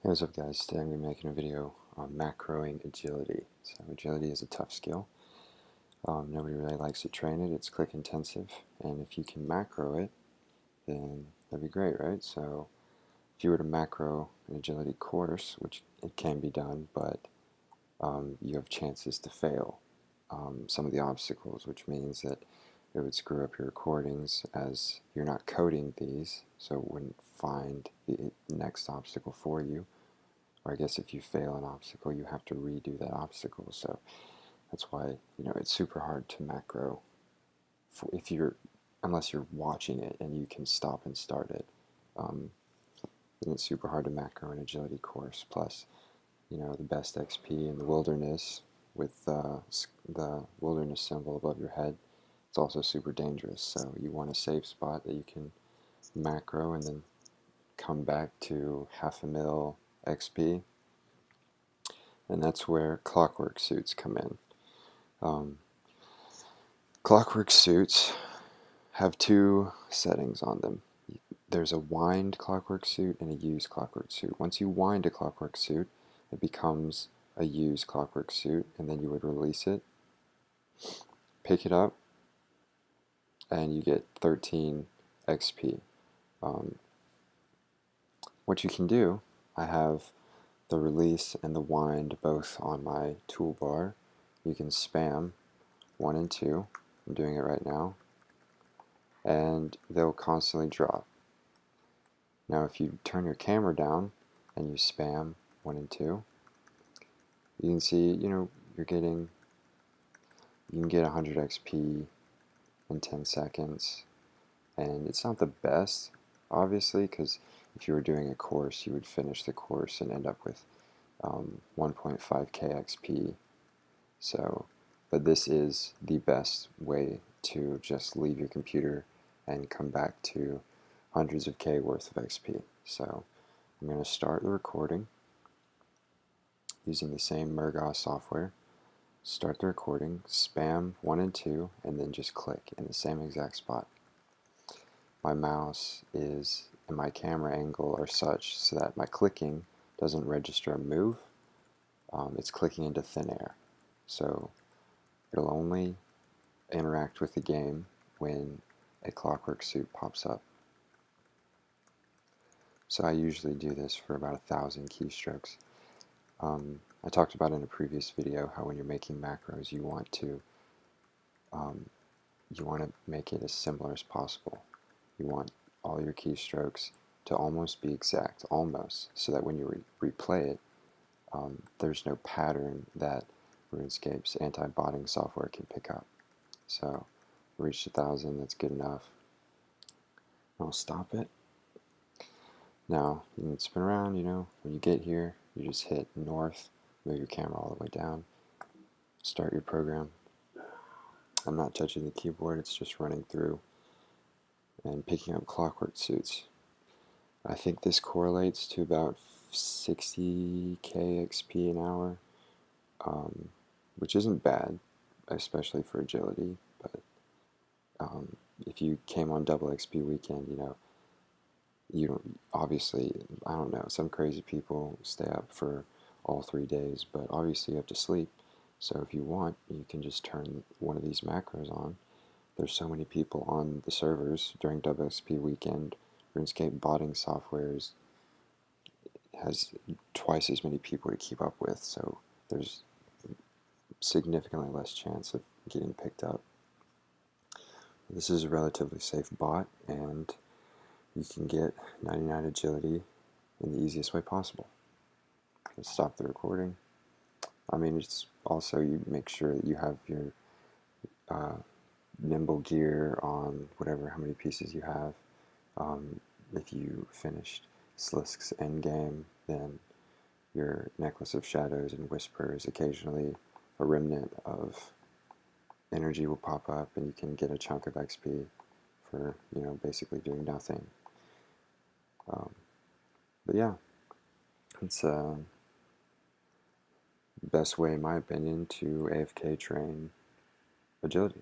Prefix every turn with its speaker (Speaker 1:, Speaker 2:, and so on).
Speaker 1: Hey, what's up guys? Today I'm going to be making a video on macroing agility. So agility is a tough skill. Nobody really likes to train it. It's click intensive, and if you can macro it, then that'd be great, right? So if you were to macro an agility course, which it can be done, but you have chances to fail some of the obstacles, which means that it would screw up your recordings as you're not coding these, so it wouldn't find the next obstacle for you. Or I guess if you fail an obstacle, you have to redo that obstacle. So that's why, it's super hard to macro if you're, unless you're watching it and you can stop and start it. Then it's super hard to macro an agility course. Plus, the best XP in the wilderness with the wilderness symbol above your head, it's also super dangerous. So you want a safe spot that you can macro and then come back to 500,000 XP. And that's where clockwork suits come in. Clockwork suits have two settings on them. There's a wind clockwork suit and a used clockwork suit. Once you wind a clockwork suit, it becomes a used clockwork suit, and then you would release it, pick it up, and you get 13 XP. What you can do, I have the release and the wind both on my toolbar. You can spam 1 and 2. I'm doing it right now, and they'll constantly drop. Now if you turn your camera down and you spam 1 and 2, you can see, you can get 100 XP in 10 seconds, and it's not the best, obviously, because if you were doing a course, you would finish the course and end up with 1.5k XP. So, but this is the best way to just leave your computer and come back to hundreds of K worth of XP. So I'm going to start the recording using the same Mergos software. Start the recording, spam 1 and 2, and then just click in the same exact spot. My mouse is and my camera angle are such so that my clicking doesn't register a move. It's clicking into thin air. So it'll only interact with the game when a clockwork suit pops up. So I usually do this for about 1,000 keystrokes. I talked about in a previous video how when you're making macros, you want to make it as similar as possible. You want all your keystrokes to almost be exact, almost, so that when you replay it, there's no pattern that RuneScape's anti-botting software can pick up. So reached 1,000, that's good enough. I'll stop it. Now you can spin around, when you get here, you just hit north, move your camera all the way down, start your program. I'm not touching the keyboard, it's just running through and picking up clockwork suits. I think this correlates to about 60k XP an hour, which isn't bad, especially for agility, but if you came on double XP weekend, you don't, obviously, I don't know, some crazy people stay up for all 3 days, but obviously you have to sleep. So if you want, you can just turn one of these macros on. There's so many people on the servers during double XP weekend. RuneScape botting software has twice as many people to keep up with, so there's significantly less chance of getting picked up. This is a relatively safe bot, and you can get 99 agility in the easiest way possible. Let's stop the recording. It's also, you make sure that you have your nimble gear on how many pieces you have. If you finished Slisk's endgame, then your Necklace of Shadows and Whispers, occasionally a remnant of energy will pop up and you can get a chunk of XP for, basically doing nothing. But yeah, it's the best way, in my opinion, to AFK train agility.